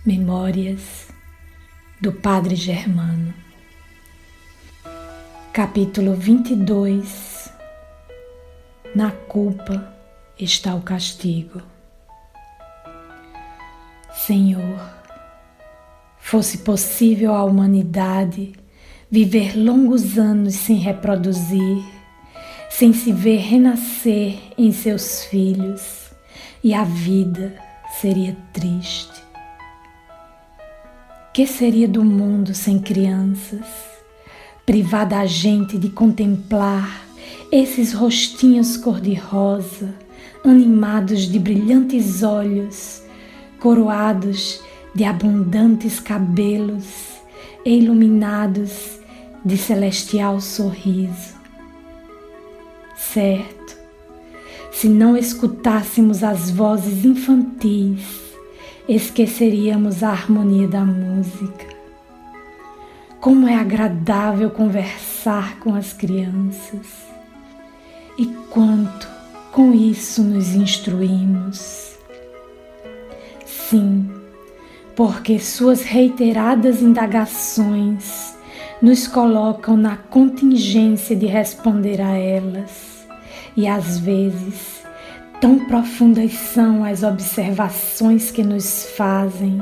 Memórias do Padre Germano. Capítulo 22. Na culpa está o castigo. Senhor, fosse possível à humanidade viver longos anos sem reproduzir, sem se ver renascer em seus filhos, e a vida seria triste. Que seria do mundo sem crianças, privada a gente de contemplar esses rostinhos cor-de-rosa, animados de brilhantes olhos, coroados de abundantes cabelos e iluminados de celestial sorriso? Certo, se não escutássemos as vozes infantis, esqueceríamos a harmonia da música. Como é agradável conversar com as crianças e quanto com isso nos instruímos. Sim, porque suas reiteradas indagações nos colocam na contingência de responder a elas, e às vezes tão profundas são as observações que nos fazem,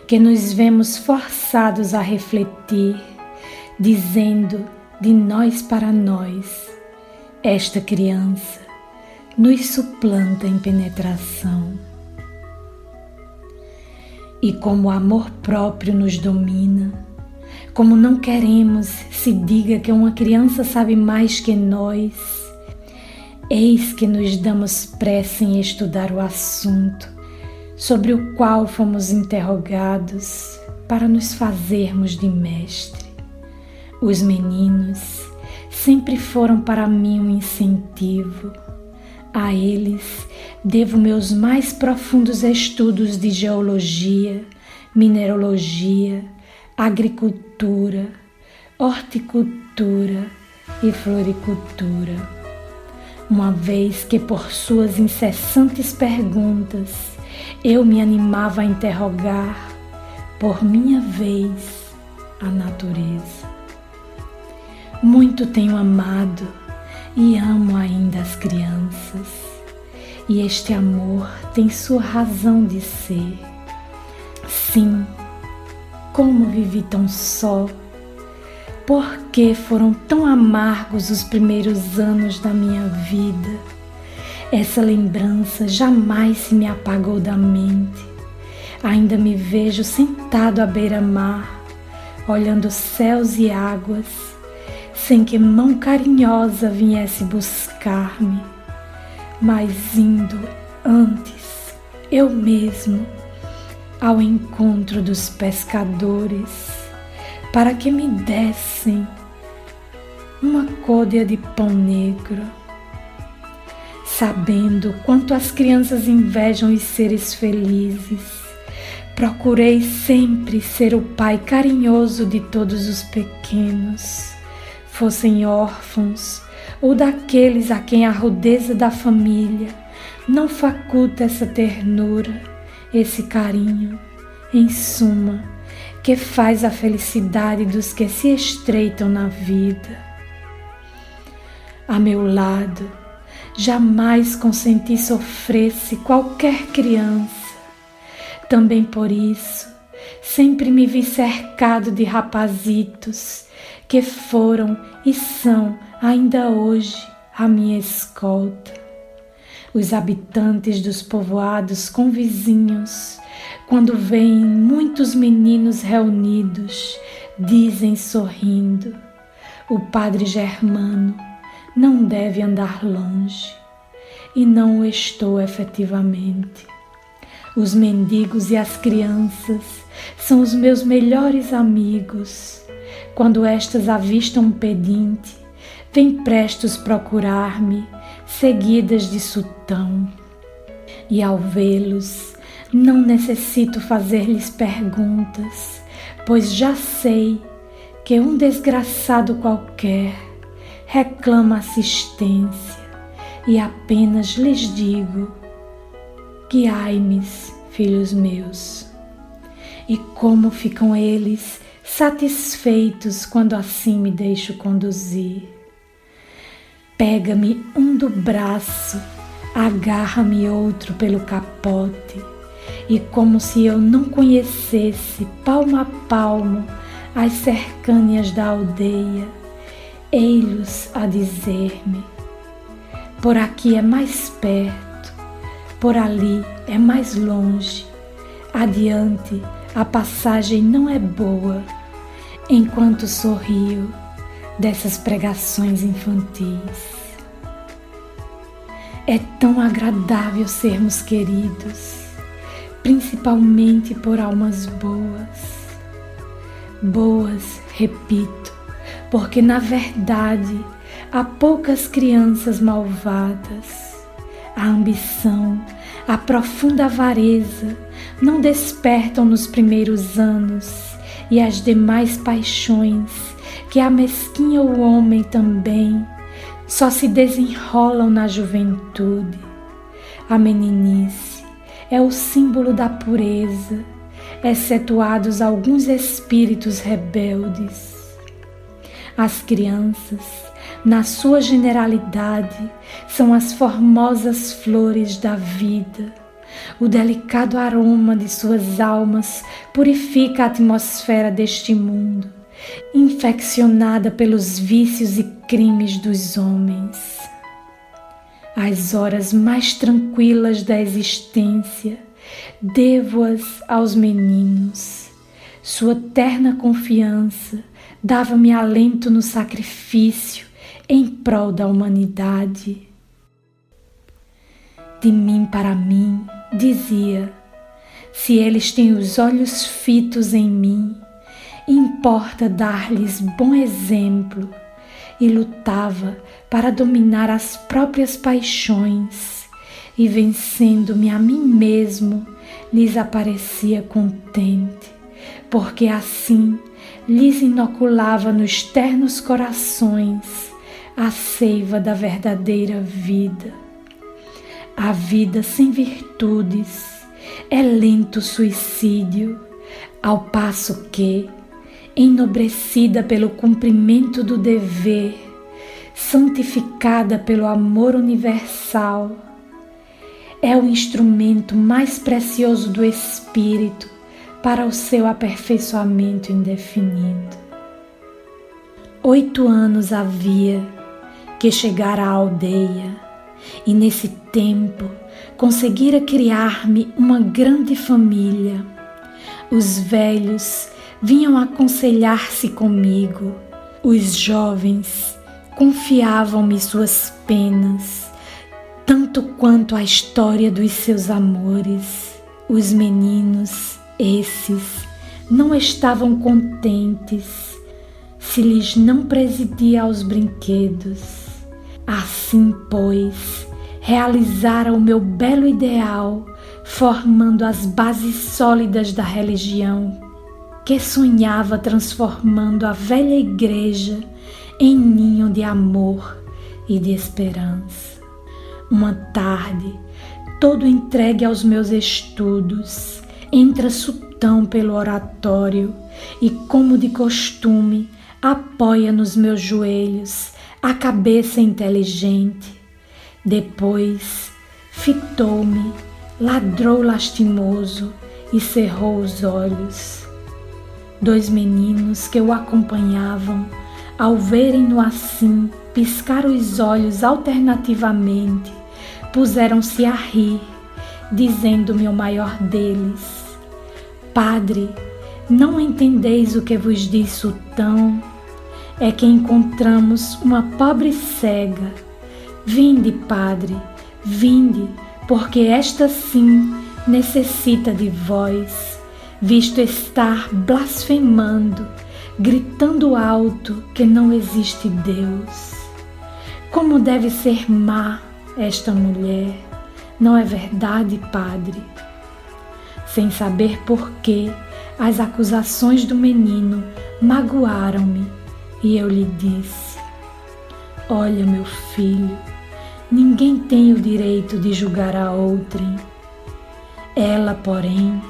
que nos vemos forçados a refletir, dizendo de nós para nós: esta criança nos suplanta em penetração. E como o amor próprio nos domina, como não queremos se diga que uma criança sabe mais que nós, eis que nos damos pressa em estudar o assunto sobre o qual fomos interrogados para nos fazermos de mestre. Os meninos sempre foram para mim um incentivo. A eles devo meus mais profundos estudos de geologia, mineralogia, agricultura, horticultura e floricultura. Uma vez que por suas incessantes perguntas eu me animava a interrogar, por minha vez, a natureza. Muito tenho amado e amo ainda as crianças, e este amor tem sua razão de ser. Sim, como vivi tão só, por que foram tão amargos os primeiros anos da minha vida? Essa lembrança jamais se me apagou da mente. Ainda me vejo sentado à beira-mar, olhando céus e águas, sem que mão carinhosa viesse buscar-me, mas indo antes, eu mesmo, ao encontro dos pescadores, para que me dessem uma côdea de pão negro. Sabendo quanto as crianças invejam os seres felizes, procurei sempre ser o pai carinhoso de todos os pequenos, fossem órfãos ou daqueles a quem a rudeza da família não faculta essa ternura, esse carinho, em suma, que faz a felicidade dos que se estreitam na vida. A meu lado, jamais consenti sofresse qualquer criança. Também por isso, sempre me vi cercado de rapazitos que foram e são ainda hoje a minha escolta. Os habitantes dos povoados convizinhos, quando veem muitos meninos reunidos, dizem sorrindo: o Padre Germano não deve andar longe. E não o estou efetivamente. Os mendigos e as crianças são os meus melhores amigos. Quando estas avistam um pedinte, vêm prestos procurar-me, seguidas de sutão. E ao vê-los, não necessito fazer-lhes perguntas, pois já sei que um desgraçado qualquer reclama assistência e apenas lhes digo: guiai-me, filhos meus. E como ficam eles satisfeitos quando assim me deixo conduzir. Pega-me um do braço, agarra-me outro pelo capote, e como se eu não conhecesse palmo a palmo as cercâneas da aldeia, ei-los a dizer-me: por aqui é mais perto, por ali é mais longe, adiante a passagem não é boa, enquanto sorrio dessas pregações infantis. É tão agradável sermos queridos, principalmente por almas boas. Boas, repito, porque na verdade há poucas crianças malvadas. A ambição, a profunda avareza não despertam nos primeiros anos, e as demais paixões que amesquinham o homem também só se desenrolam na juventude. A meninice é o símbolo da pureza, excetuados alguns espíritos rebeldes. As crianças, na sua generalidade, são as formosas flores da vida. O delicado aroma de suas almas purifica a atmosfera deste mundo, infeccionada pelos vícios e crimes dos homens. As horas mais tranquilas da existência devo-as aos meninos. Sua terna confiança dava-me alento no sacrifício em prol da humanidade. De mim para mim, dizia, se eles têm os olhos fitos em mim, importa dar-lhes bom exemplo, e lutava para dominar as próprias paixões, e vencendo-me a mim mesmo, lhes aparecia contente, porque assim lhes inoculava nos ternos corações a seiva da verdadeira vida. A vida sem virtudes é lento suicídio, ao passo que, enobrecida pelo cumprimento do dever, santificada pelo amor universal, é o instrumento mais precioso do espírito para o seu aperfeiçoamento indefinido. 8 anos havia que chegara à aldeia, e nesse tempo conseguira criar-me uma grande família. Os velhos vinham aconselhar-se comigo, os jovens confiavam-me suas penas, tanto quanto a história dos seus amores. Os meninos, esses, não estavam contentes se lhes não presidia aos brinquedos. Assim, pois, realizara o meu belo ideal, formando as bases sólidas da religião, que sonhava transformando a velha igreja em ninho de amor e de esperança. Uma tarde, todo entregue aos meus estudos, entra Sultão pelo oratório e, como de costume, apoia nos meus joelhos a cabeça inteligente. Depois, fitou-me, ladrou lastimoso e cerrou os olhos. 2 meninos que o acompanhavam, ao verem-no assim piscar os olhos alternativamente, puseram-se a rir, dizendo-me o maior deles: Padre, não entendeis o que vos diz Sultão? É que encontramos uma pobre cega. Vinde, padre, vinde, porque esta sim necessita de vós, visto estar blasfemando, gritando alto que não existe Deus. Como deve ser má esta mulher, não é verdade, padre? Sem saber por quê, as acusações do menino magoaram-me, e eu lhe disse: olha, meu filho, ninguém tem o direito de julgar a outrem. Ela, porém,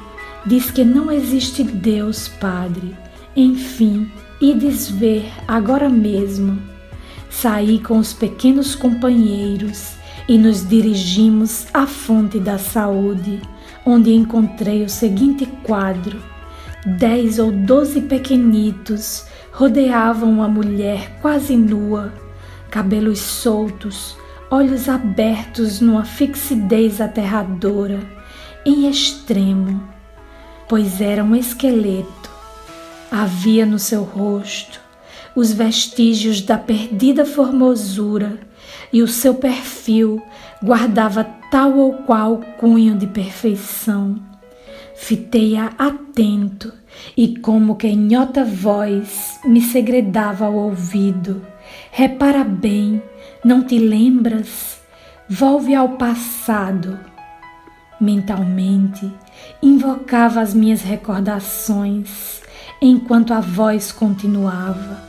Diz que não existe Deus, Padre. Enfim, ides ver agora mesmo. Saí com os pequenos companheiros e nos dirigimos à fonte da saúde, onde encontrei o seguinte quadro: 10 ou 12 pequenitos rodeavam uma mulher quase nua, cabelos soltos, olhos abertos numa fixidez aterradora, em extremo, pois era um esqueleto. Havia no seu rosto os vestígios da perdida formosura e o seu perfil guardava tal ou qual cunho de perfeição. Fitei-a atento e como que em outra voz me segredava ao ouvido: repara bem, não te lembras? Volve ao passado. Mentalmente, invocava as minhas recordações, enquanto a voz continuava.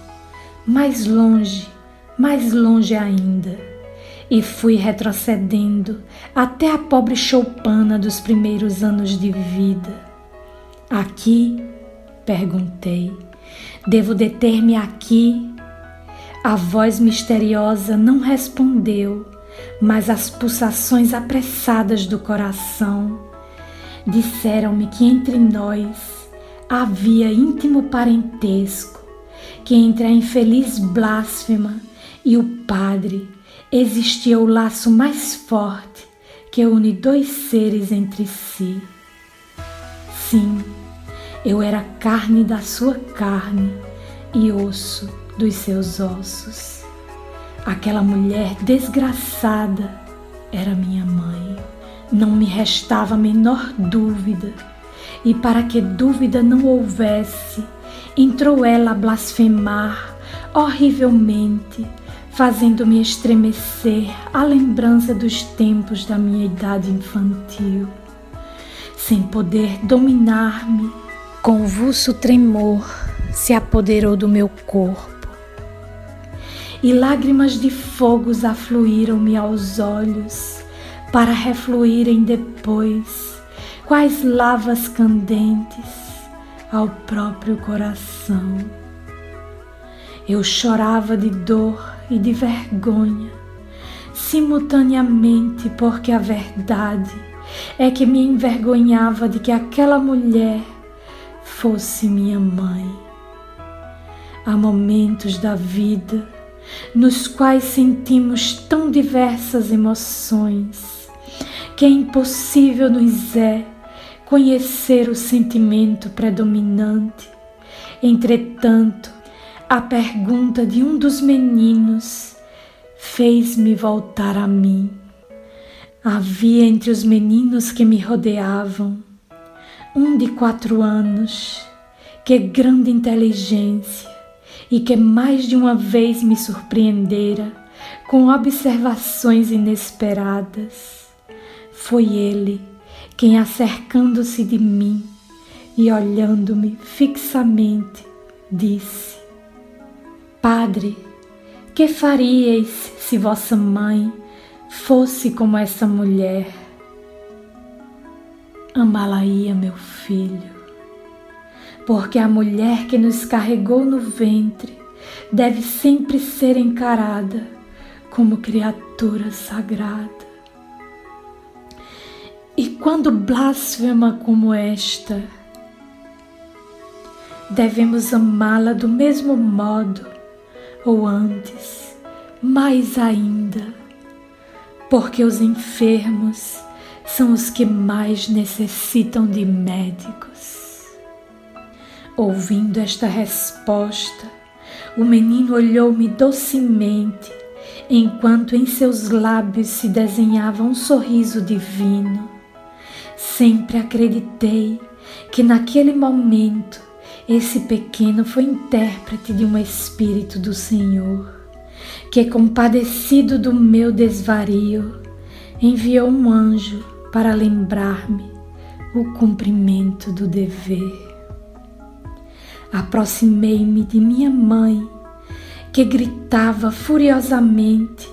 Mais longe ainda, e fui retrocedendo até a pobre choupana dos primeiros anos de vida. Aqui? Perguntei. Devo deter-me aqui? A voz misteriosa não respondeu, mas as pulsações apressadas do coração disseram-me que entre nós havia íntimo parentesco, que entre a infeliz blasfema e o padre existia o laço mais forte que une dois seres entre si. Sim, eu era carne da sua carne e osso dos seus ossos. Aquela mulher desgraçada era minha mãe. Não me restava a menor dúvida, e para que dúvida não houvesse, entrou ela a blasfemar horrivelmente, fazendo-me estremecer à lembrança dos tempos da minha idade infantil. Sem poder dominar-me, convulso tremor se apoderou do meu corpo, e lágrimas de fogos afluíram-me aos olhos para refluírem depois, quais lavas candentes, ao próprio coração. Eu chorava de dor e de vergonha, simultaneamente, porque a verdade é que me envergonhava de que aquela mulher fosse minha mãe. Há momentos da vida nos quais sentimos tão diversas emoções que é impossível nos conhecer o sentimento predominante. Entretanto, a pergunta de um dos meninos fez-me voltar a mim. Havia entre os meninos que me rodeavam um de 4 anos, que grande inteligência e que mais de uma vez me surpreendera com observações inesperadas. Foi ele quem, acercando-se de mim e olhando-me fixamente, disse: Padre, que faríeis se vossa mãe fosse como essa mulher? Amá-la-ia, meu filho, porque a mulher que nos carregou no ventre deve sempre ser encarada como criatura sagrada. E quando blasfema como esta, devemos amá-la do mesmo modo, ou antes, mais ainda, porque os enfermos são os que mais necessitam de médicos. Ouvindo esta resposta, o menino olhou-me docemente, enquanto em seus lábios se desenhava um sorriso divino. Sempre acreditei que naquele momento esse pequeno foi intérprete de um Espírito do Senhor, que, compadecido do meu desvario, enviou um anjo para lembrar-me o cumprimento do dever. Aproximei-me de minha mãe, que gritava furiosamente.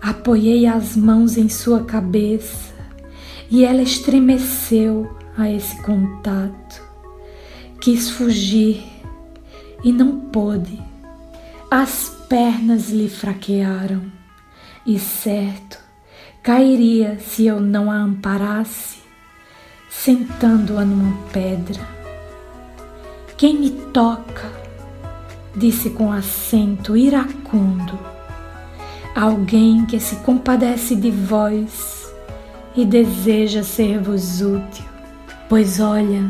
Apoiei as mãos em sua cabeça e ela estremeceu a esse contato. Quis fugir e não pôde. As pernas lhe fraquearam e certo cairia se eu não a amparasse, sentando-a numa pedra. Quem me toca? Disse com acento iracundo. Alguém que se compadece de vós e deseja ser-vos útil. Pois olha,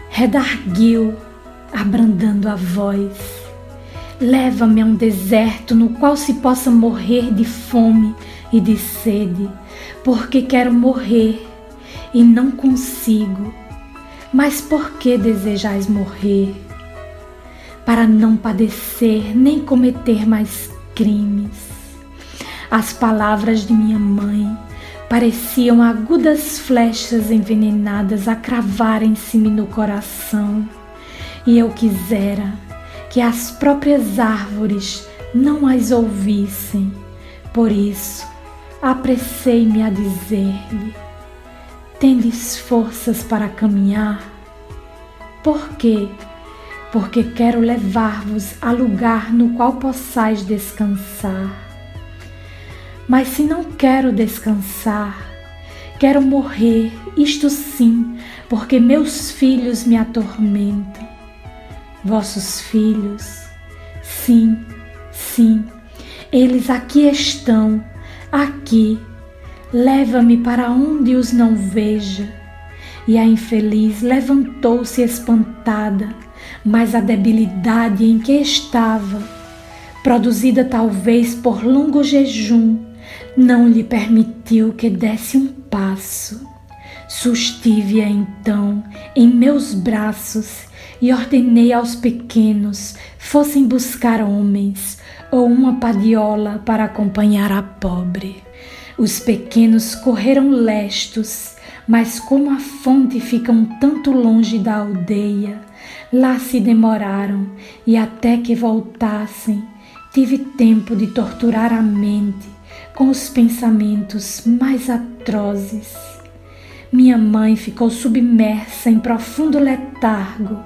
redarguiu, abrandando a voz. Leva-me a um deserto no qual se possa morrer de fome e de sede, porque quero morrer e não consigo. Mas por que desejais morrer? Para não padecer nem cometer mais crimes. As palavras de minha mãe pareciam agudas flechas envenenadas a cravarem-se-me no coração, e eu quisera que as próprias árvores não as ouvissem. Por isso, apressei-me a dizer-lhe: tendes forças para caminhar? Por quê? Porque quero levar-vos a lugar no qual possais descansar. Mas se não quero descansar, quero morrer, isto sim, porque meus filhos me atormentam. Vossos filhos? Sim, sim, eles aqui estão, aqui. Leva-me para onde os não veja. E a infeliz levantou-se espantada, mas a debilidade em que estava, produzida talvez por longo jejum, não lhe permitiu que desse um passo. Sustive-a então em meus braços e ordenei aos pequenos fossem buscar homens ou uma padiola para acompanhar a pobre. Os pequenos correram lestos, mas como a fonte fica um tanto longe da aldeia, lá se demoraram e até que voltassem, tive tempo de torturar a mente com os pensamentos mais atrozes. Minha mãe ficou submersa em profundo letargo.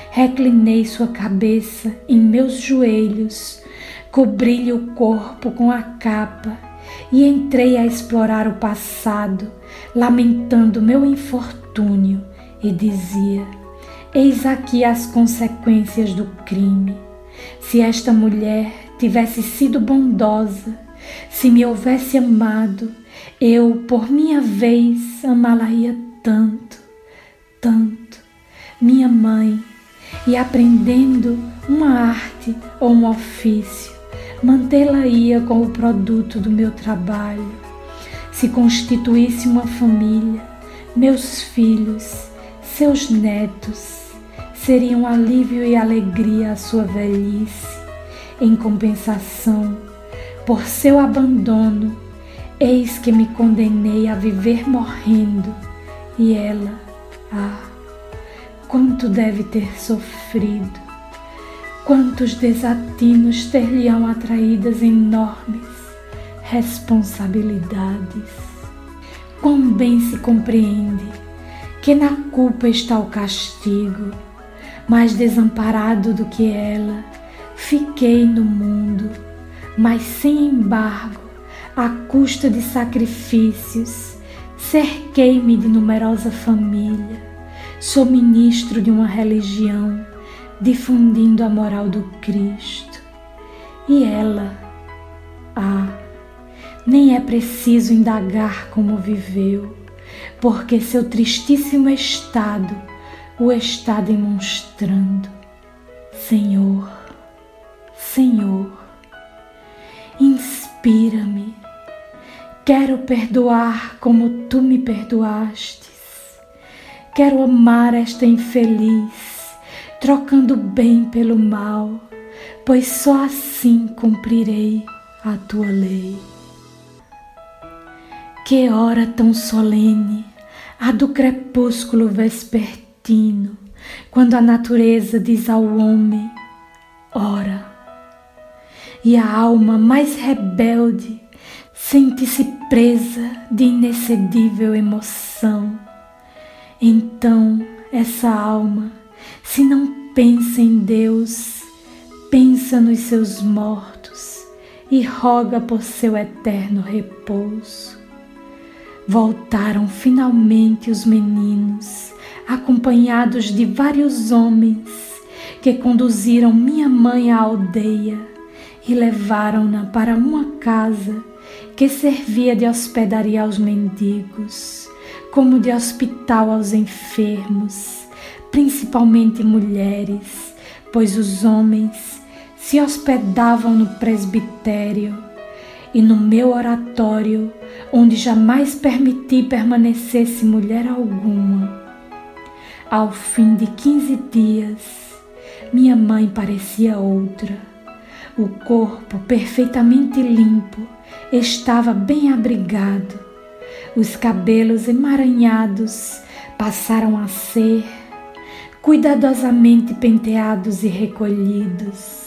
Reclinei sua cabeça em meus joelhos, cobri-lhe o corpo com a capa e entrei a explorar o passado, lamentando meu infortúnio, e dizia: eis aqui as consequências do crime. Se esta mulher tivesse sido bondosa, se me houvesse amado, eu, por minha vez, amá-la-ia tanto, tanto, minha mãe, e aprendendo uma arte ou um ofício, mantê-la-ia com o produto do meu trabalho. Se constituísse uma família, meus filhos, seus netos, seriam alívio e alegria à sua velhice. Em compensação, por seu abandono, eis que me condenei a viver morrendo, e ela, quanto deve ter sofrido, quantos desatinos ter-lhe-ão atraídas enormes responsabilidades. Quão bem se compreende que na culpa está o castigo, mais desamparado do que ela, fiquei no mundo, mas sem embargo, à custa de sacrifícios, cerquei-me de numerosa família, sou ministro de uma religião, difundindo a moral do Cristo. E ela, nem é preciso indagar como viveu, porque seu tristíssimo estado o está demonstrando. Senhor, Senhor, inspira-me, quero perdoar como tu me perdoastes, quero amar esta infeliz, trocando o bem pelo mal, pois só assim cumprirei a tua lei. Que hora tão solene, a do crepúsculo vespertino, quando a natureza diz ao homem: ora, e a alma mais rebelde sente-se presa de inexcedível emoção, Então essa alma, se não pensa em Deus, pensa nos seus mortos e roga por seu eterno repouso. Voltaram finalmente os meninos, acompanhados de vários homens, que conduziram minha mãe à aldeia e levaram-na para uma casa que servia de hospedaria aos mendigos, como de hospital aos enfermos, principalmente mulheres, pois os homens se hospedavam no presbitério e no meu oratório, onde jamais permiti permanecesse mulher alguma. Ao fim de 15 dias, minha mãe parecia outra. O corpo perfeitamente limpo estava bem abrigado. Os cabelos emaranhados passaram a ser cuidadosamente penteados e recolhidos.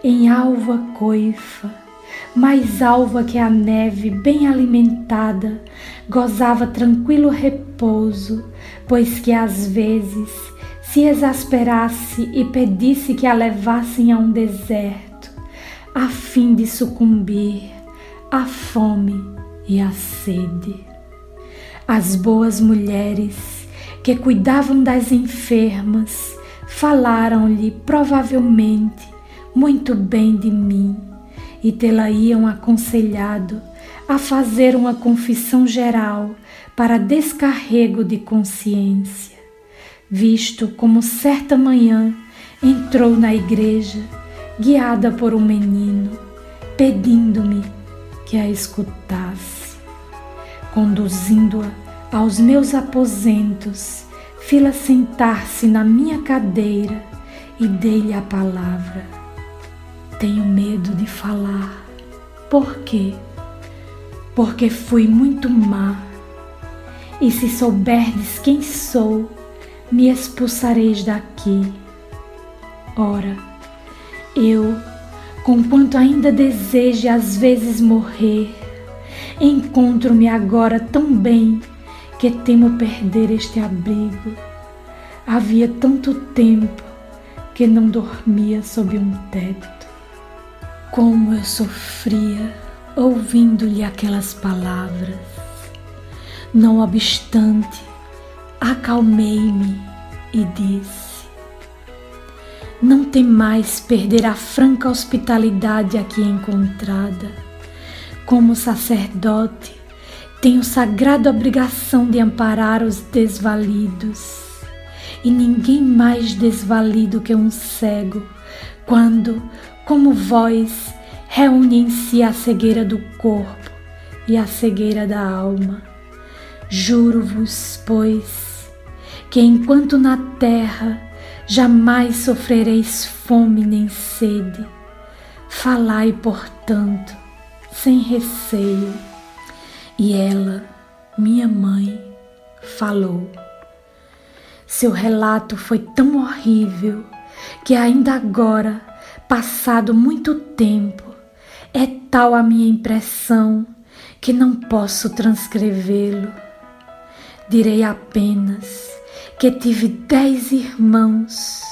Em alva coifa, mais alva que a neve, bem alimentada, gozava tranquilo repouso, pois que às vezes se exasperasse e pedisse que a levassem a um deserto, a fim de sucumbir à fome e à sede. As boas mulheres que cuidavam das enfermas falaram-lhe provavelmente muito bem de mim e tê-la-iam aconselhado a fazer uma confissão geral para descarrego de consciência, visto como certa manhã entrou na igreja guiada por um menino, pedindo-me que a escutasse. Conduzindo-a aos meus aposentos, fi-la sentar-se na minha cadeira e dei-lhe a palavra. Tenho medo de falar. Por quê? Porque fui muito má, e se souberdes quem sou, me expulsareis daqui. Ora, eu, conquanto ainda deseje às vezes morrer, encontro-me agora tão bem que temo perder este abrigo. Havia tanto tempo que não dormia sob um teto. Como eu sofria ouvindo-lhe aquelas palavras. Não obstante, acalmei-me e disse: não temais perder a franca hospitalidade aqui encontrada. Como sacerdote, tenho sagrada obrigação de amparar os desvalidos, e ninguém mais desvalido que um cego, quando, como vós, reúne em si a cegueira do corpo e a cegueira da alma. Juro-vos, pois, que enquanto na terra jamais sofrereis fome nem sede, falai, portanto, sem receio. E ela, minha mãe, falou. Seu relato foi tão horrível que ainda agora, passado muito tempo, é tal a minha impressão que não posso transcrevê-lo. Direi apenas que tive 10 irmãos,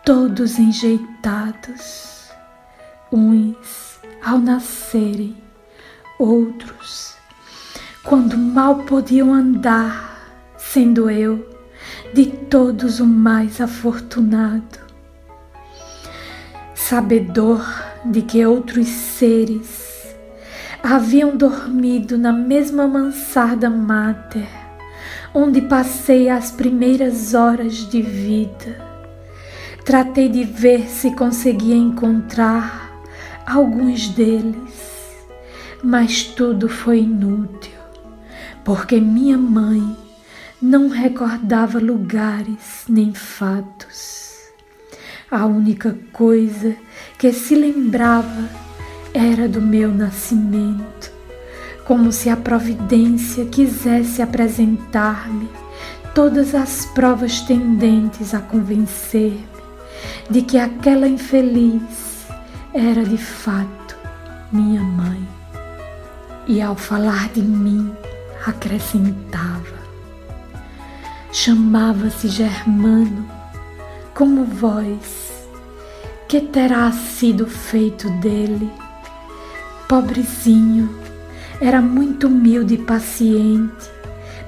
todos enjeitados, uns ao nascerem, outros quando mal podiam andar, sendo eu de todos o mais afortunado. Sabedor de que outros seres haviam dormido na mesma mansarda máter, onde passei as primeiras horas de vida, tratei de ver se conseguia encontrar alguns deles, mas tudo foi inútil, porque minha mãe não recordava lugares nem fatos. A única coisa que se lembrava era do meu nascimento, como se a providência quisesse apresentar-me todas as provas tendentes a convencer-me de que aquela infeliz era de fato minha mãe. E ao falar de mim, acrescentava: Chamava-se Germano, como vós. Que terá sido feito dele? Pobrezinho, era muito humilde e paciente.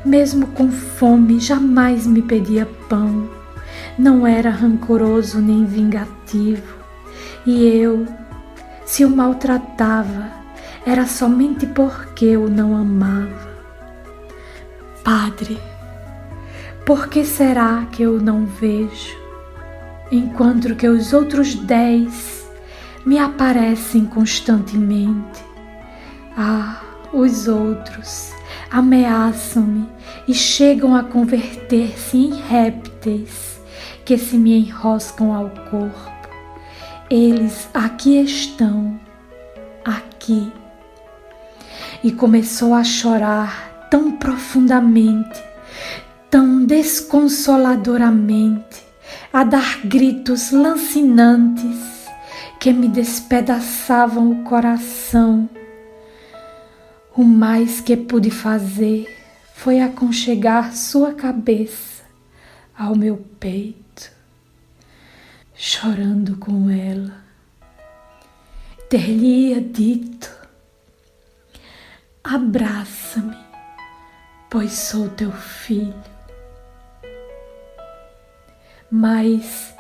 Mesmo com fome, jamais me pedia pão. Não era rancoroso nem vingativo. E eu, se o maltratava, era somente porque o não amava. Padre, por que será que eu não vejo, enquanto que os outros 10 me aparecem constantemente? Ah, os outros ameaçam-me e chegam a converter-se em répteis que se me enroscam ao corpo. Eles aqui estão, aqui. E começou a chorar tão profundamente, tão desconsoladoramente, a dar gritos lancinantes que me despedaçavam o coração. O mais que pude fazer foi aconchegar sua cabeça ao meu peito, chorando com ela. Ter-lhe-ia dito: abraça-me, pois sou teu filho. Mas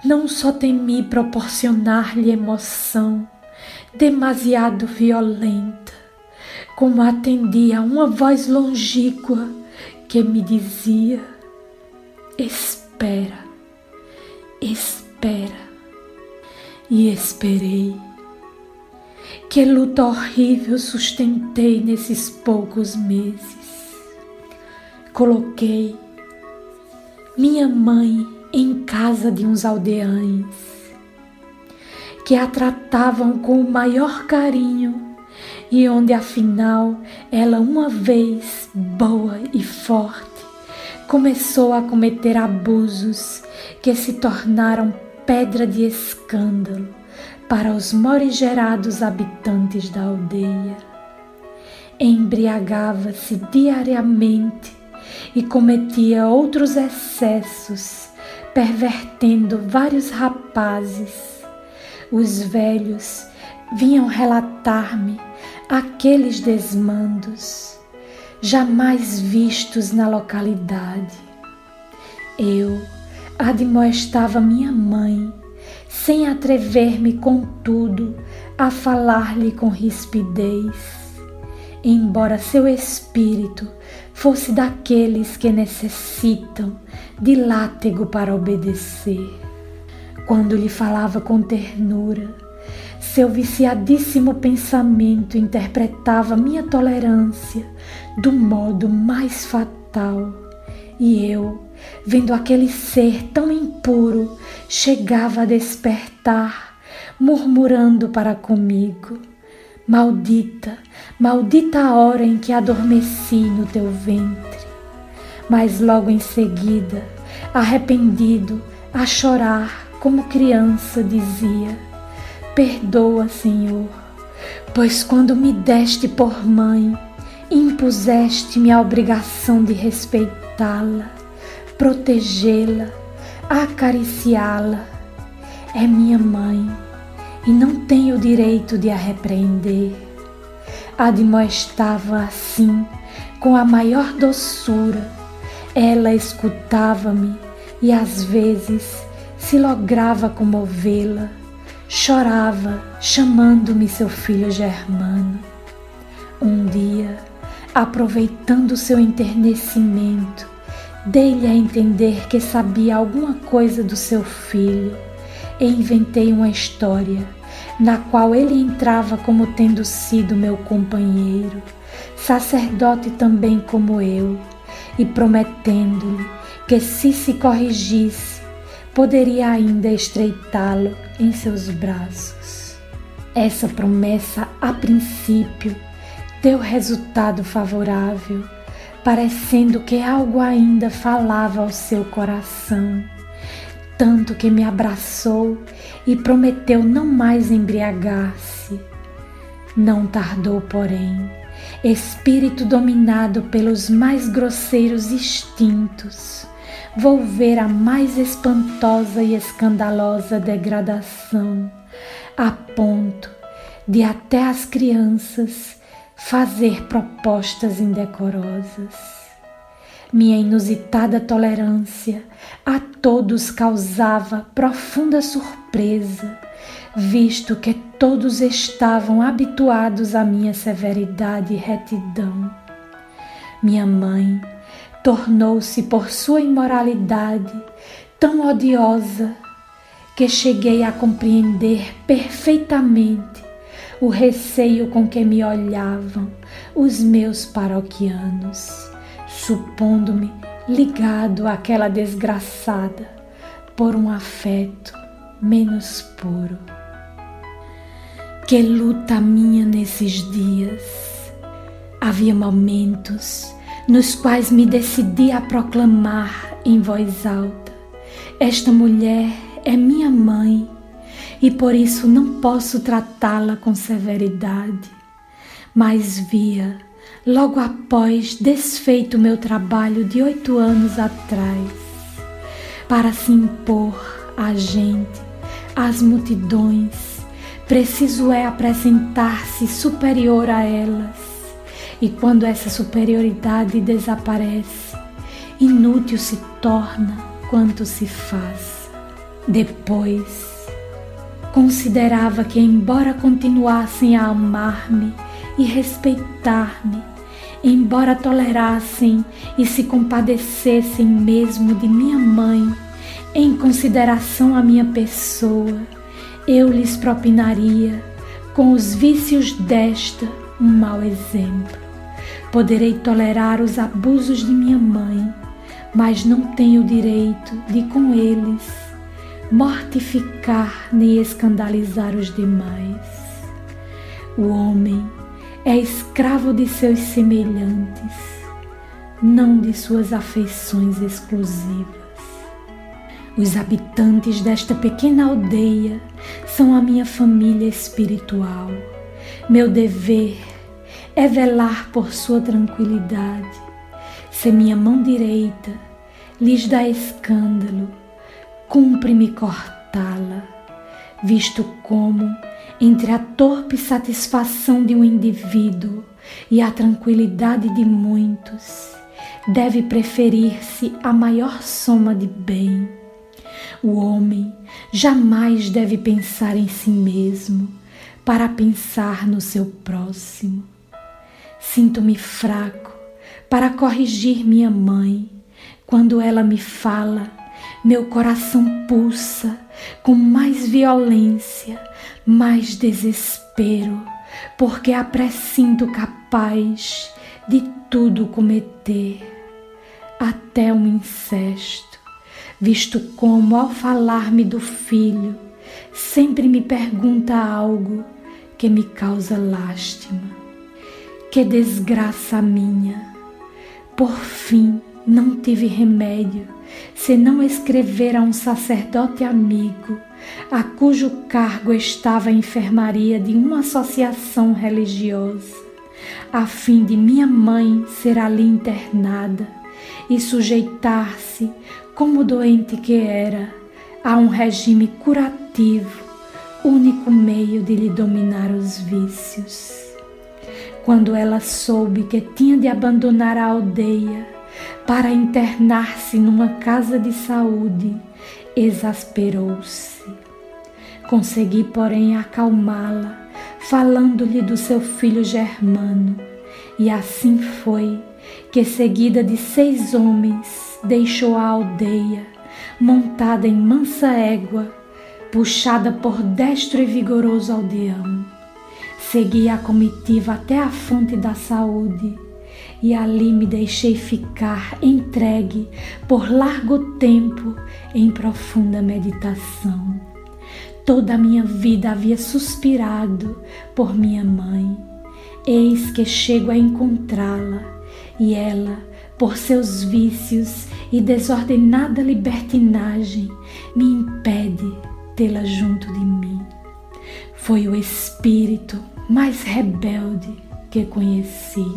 não só temi proporcionar-lhe emoção demasiado violenta, como atendi a uma voz longínqua que me dizia: espera, espera. E esperei. Que luta horrível sustentei nesses poucos meses. Coloquei minha mãe em casa de uns aldeães que a tratavam com o maior carinho e onde afinal ela, uma vez boa e forte, começou a cometer abusos que se tornaram pedra de escândalo para os morigerados habitantes da aldeia. Embriagava-se diariamente e cometia outros excessos, pervertendo vários rapazes. Os velhos vinham relatar-me aqueles desmandos, jamais vistos na localidade. Eu admoestava minha mãe, sem atrever-me, contudo, a falar-lhe com rispidez, embora seu espírito fosse daqueles que necessitam de látego para obedecer. Quando lhe falava com ternura, seu viciadíssimo pensamento interpretava minha tolerância do modo mais fatal, e eu, vendo aquele ser tão impuro, chegava a despertar, murmurando para comigo: maldita, maldita a hora em que adormeci no teu ventre. Mas logo em seguida, arrependido, a chorar como criança, dizia: perdoa, Senhor, pois quando me deste por mãe, impuseste-me a obrigação de respeitá-la, protegê-la, acariciá-la. É minha mãe e não tenho o direito de a repreender. Admoestava assim, com a maior doçura. Ela escutava-me e às vezes se lograva comovê-la. Chorava, chamando-me seu filho Germano. Um dia, aproveitando seu enternecimento, dei-lhe a entender que sabia alguma coisa do seu filho e inventei uma história na qual ele entrava como tendo sido meu companheiro, sacerdote também como eu, e prometendo-lhe que se corrigisse, poderia ainda estreitá-lo em seus braços. Essa promessa, a princípio, deu resultado favorável, parecendo que algo ainda falava ao seu coração, tanto que me abraçou e prometeu não mais embriagar-se. Não tardou, porém, espírito dominado pelos mais grosseiros instintos, vou ver a mais espantosa e escandalosa degradação, a ponto de até as crianças fazer propostas indecorosas. Minha inusitada tolerância a todos causava profunda surpresa, visto que todos estavam habituados à minha severidade e retidão. Minha mãe tornou-se por sua imoralidade tão odiosa que cheguei a compreender perfeitamente o receio com que me olhavam os meus paroquianos, supondo-me ligado àquela desgraçada por um afeto menos puro. Que luta minha nesses dias! Havia momentos nos quais me decidi a proclamar em voz alta: esta mulher é minha mãe e por isso não posso tratá-la com severidade. Mas via, logo após desfeito meu trabalho de 8 anos atrás, para se impor à gente, às multidões, preciso é apresentar-se superior a elas, e quando essa superioridade desaparece, inútil se torna quanto se faz. Depois, considerava que, embora continuassem a amar-me e respeitar-me, embora tolerassem e se compadecessem mesmo de minha mãe, em consideração à minha pessoa, eu lhes propinaria, com os vícios desta, um mau exemplo. Poderei tolerar os abusos de minha mãe, mas não tenho o direito de, com eles, mortificar nem escandalizar os demais. O homem é escravo de seus semelhantes, não de suas afeições exclusivas. Os habitantes desta pequena aldeia são a minha família espiritual. Meu dever é velar por sua tranquilidade. Se minha mão direita lhes dá escândalo, cumpre-me cortá-la, visto como, entre a torpe satisfação de um indivíduo e a tranquilidade de muitos, deve preferir-se a maior soma de bem. O homem jamais deve pensar em si mesmo para pensar no seu próximo. Sinto-me fraco para corrigir minha mãe. Quando ela me fala, meu coração pulsa com mais violência, mais desespero, porque a pressinto capaz de tudo cometer, até um incesto, visto como, ao falar-me do filho, sempre me pergunta algo que me causa lástima. Que desgraça a minha! Por fim, não tive remédio senão escrever a um sacerdote amigo, a cujo cargo estava a enfermaria de uma associação religiosa, a fim de minha mãe ser ali internada e sujeitar-se, como doente que era, a um regime curativo, único meio de lhe dominar os vícios. Quando ela soube que tinha de abandonar a aldeia para internar-se numa casa de saúde, exasperou-se. Consegui, porém, acalmá-la, falando-lhe do seu filho Germano, e assim foi que, seguida de 6 homens, deixou a aldeia, montada em mansa égua, puxada por destro e vigoroso aldeão. Segui a comitiva até a fonte da saúde, e ali me deixei ficar entregue por largo tempo em profunda meditação. Toda a minha vida havia suspirado por minha mãe. Eis que chego a encontrá-la, e ela, por seus vícios e desordenada libertinagem, me impede tê-la junto de mim. Foi o espírito mais rebelde que conheci.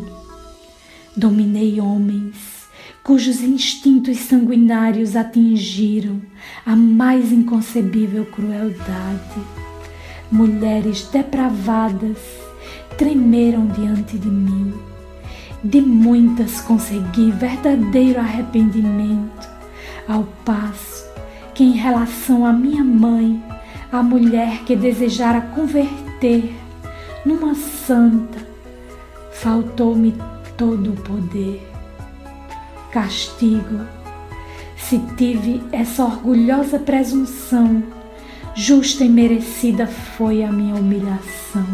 Dominei homens cujos instintos sanguinários atingiram a mais inconcebível crueldade. Mulheres depravadas tremeram diante de mim. De muitas consegui verdadeiro arrependimento, ao passo que, em relação à minha mãe, a mulher que desejara converter numa santa, faltou-me todo o poder. Castigo, se tive essa orgulhosa presunção, justa e merecida foi a minha humilhação.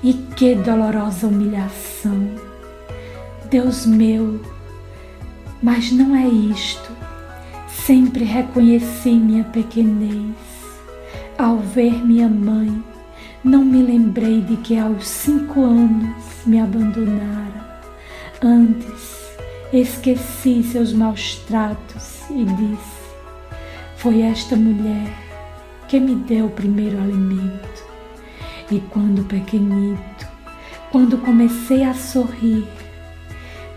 E que dolorosa humilhação! Deus meu, mas não é isto. Sempre reconheci minha pequenez. Ao ver minha mãe, não me lembrei de que aos 5 anos me abandonara. Antes, esqueci seus maus tratos e disse: foi esta mulher que me deu o primeiro alimento. E quando pequenito, quando comecei a sorrir,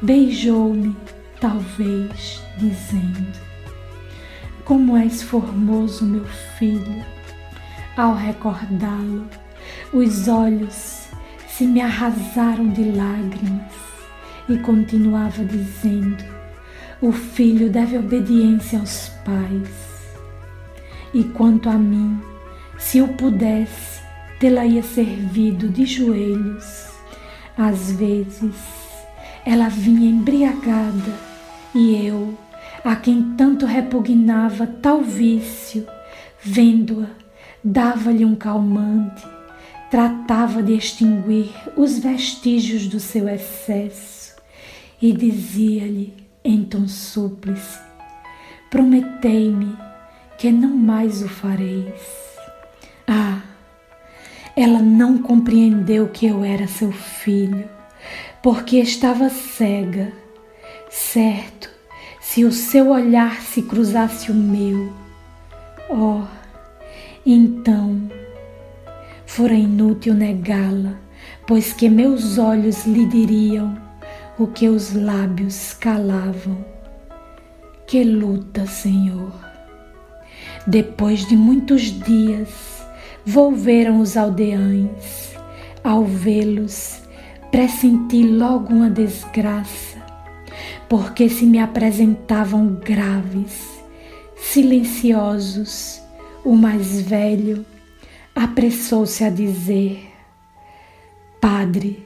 beijou-me, talvez, dizendo: como és formoso, meu filho. Ao recordá-lo, os olhos se me arrasaram de lágrimas e continuava dizendo: o filho deve obediência aos pais. E quanto a mim, se eu pudesse, tê-la-ia servido de joelhos. Às vezes, ela vinha embriagada e eu, a quem tanto repugnava tal vício, vendo-a, dava-lhe um calmante, tratava de extinguir os vestígios do seu excesso e dizia-lhe em tom súplice: prometei-me que não mais o fareis. Ah, ela não compreendeu que eu era seu filho, porque estava cega. Certo, se o seu olhar se cruzasse o meu, oh, então fora inútil negá-la, pois que meus olhos lhe diriam o que os lábios calavam. Que luta, Senhor! Depois de muitos dias, volveram os aldeães. Ao vê-los, pressenti logo uma desgraça, porque se me apresentavam graves, silenciosos. O mais velho apressou-se a dizer: Padre,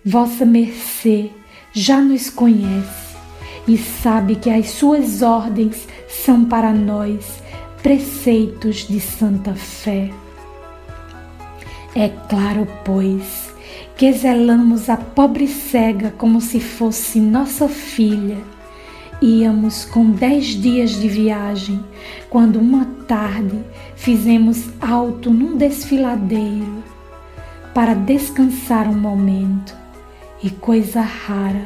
vossa mercê já nos conhece e sabe que as suas ordens são para nós preceitos de santa fé. É claro, pois, que zelamos a pobre cega como se fosse nossa filha. Íamos com 10 dias de viagem, quando uma tarde fizemos alto num desfiladeiro para descansar um momento. E coisa rara,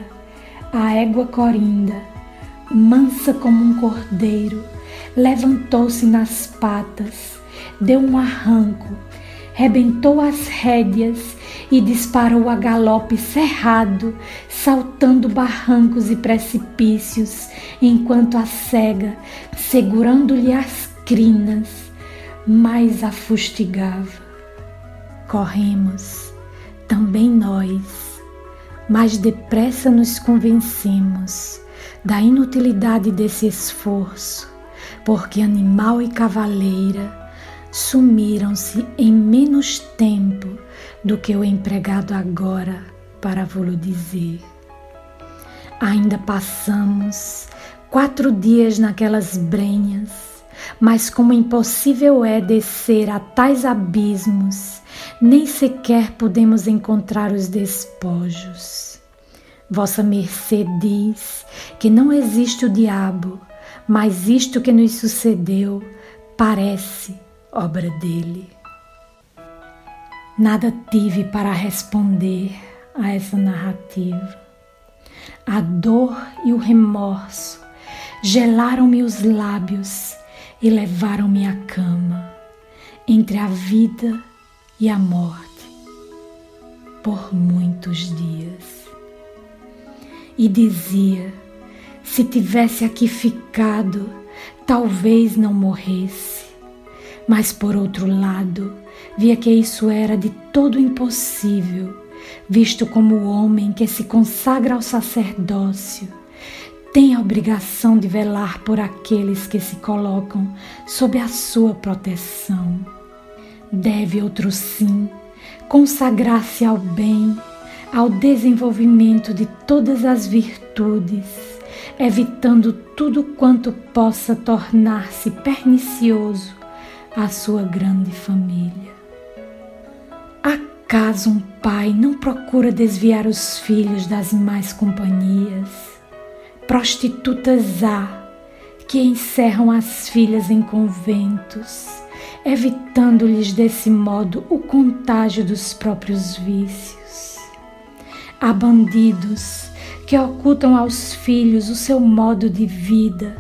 a égua Corinda, mansa como um cordeiro, levantou-se nas patas, deu um arranco, rebentou as rédeas e disparou a galope cerrado, saltando barrancos e precipícios, enquanto a cega, segurando-lhe as crinas, mais a fustigava. Corremos, também nós, mas depressa nos convencemos da inutilidade desse esforço, porque animal e cavaleira sumiram-se em menos tempo do que o empregado agora para vos dizer. Ainda passamos 4 dias naquelas brenhas, mas como impossível é descer a tais abismos, nem sequer podemos encontrar os despojos. Vossa mercê diz que não existe o diabo, mas isto que nos sucedeu parece obra dele. Nada tive para responder a essa narrativa. A dor e o remorso gelaram-me os lábios e levaram-me à cama, entre a vida e a morte. por muitos dias. E dizia: se tivesse aqui ficado, talvez não morresse. Mas por outro lado, via que isso era de todo impossível, visto como o homem que se consagra ao sacerdócio tem a obrigação de velar por aqueles que se colocam sob a sua proteção. Deve, outro sim, consagrar-se ao bem, ao desenvolvimento de todas as virtudes, evitando tudo quanto possa tornar-se pernicioso à sua grande família. Acaso um pai não procura desviar os filhos das más companhias? Prostitutas há que encerram as filhas em conventos, evitando-lhes desse modo o contágio dos próprios vícios. Há bandidos que ocultam aos filhos o seu modo de vida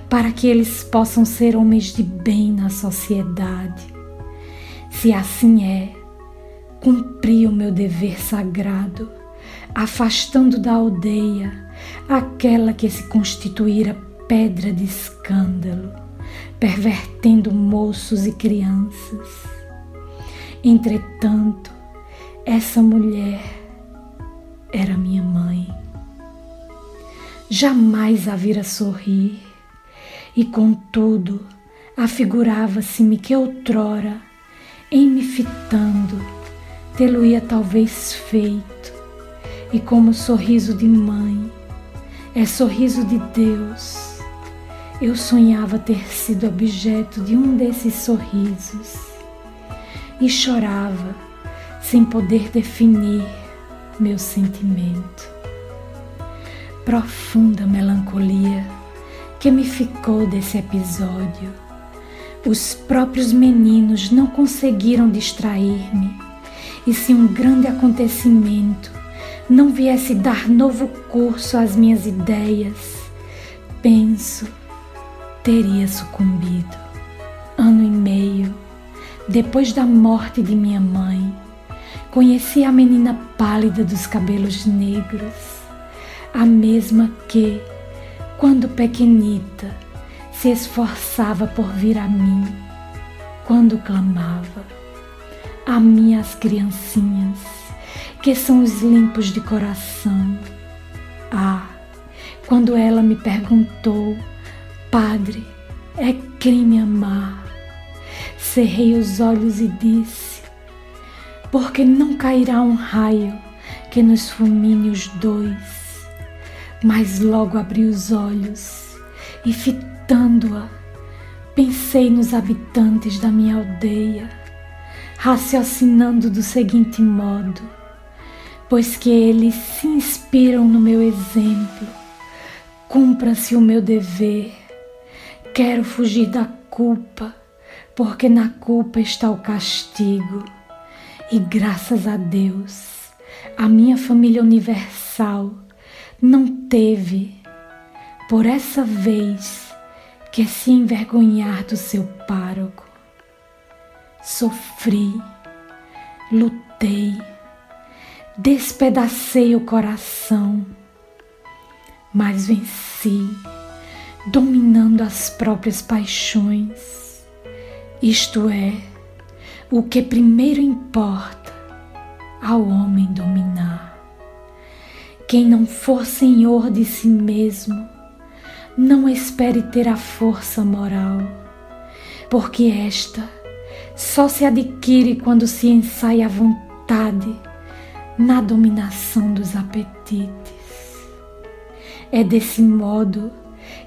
para que eles possam ser homens de bem na sociedade. Se assim é, cumpri o meu dever sagrado, afastando da aldeia aquela que se constituíra pedra de escândalo, pervertendo moços e crianças. Entretanto, essa mulher era minha mãe. Jamais a vira sorrir, e contudo afigurava-se-me que outrora, em me fitando, tê-lo-ia talvez feito, e como sorriso de mãe é sorriso de Deus, eu sonhava ter sido objeto de um desses sorrisos e chorava sem poder definir meu sentimento. Profunda melancolia que me ficou desse episódio. Os próprios meninos não conseguiram distrair-me, e se um grande acontecimento não viesse dar novo curso às minhas ideias, penso, teria sucumbido. 1 ano e meio depois da morte de minha mãe, conheci a menina pálida dos cabelos negros, a mesma que, quando pequenita, se esforçava por vir a mim, quando clamava: a minhas criancinhas, que são os limpos de coração. Quando ela me perguntou: Padre, é crime amar? Cerrei os olhos e disse: porque não cairá um raio que nos fulmine os dois. Mas logo abri os olhos e, fitando-a, pensei nos habitantes da minha aldeia, raciocinando do seguinte modo: pois que eles se inspiram no meu exemplo, cumpra-se o meu dever. Quero fugir da culpa, porque na culpa está o castigo. E graças a Deus, a minha família universal não teve, por essa vez, que se envergonhar do seu pároco. Sofri, lutei, despedacei o coração, mas venci, dominando as próprias paixões. Isto é, o que primeiro importa ao homem dominar. Quem não for senhor de si mesmo, não espere ter a força moral, porque esta só se adquire quando se ensaia a vontade na dominação dos apetites. É desse modo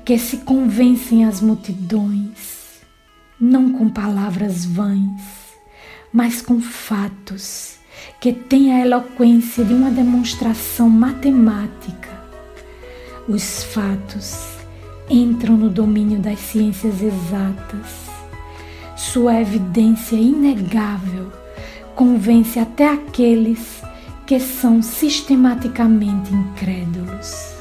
que se convencem as multidões, não com palavras vãs, mas com fatos que têm a eloquência de uma demonstração matemática. Os fatos entram no domínio das ciências exatas. Sua evidência inegável convence até aqueles que são sistematicamente incrédulos.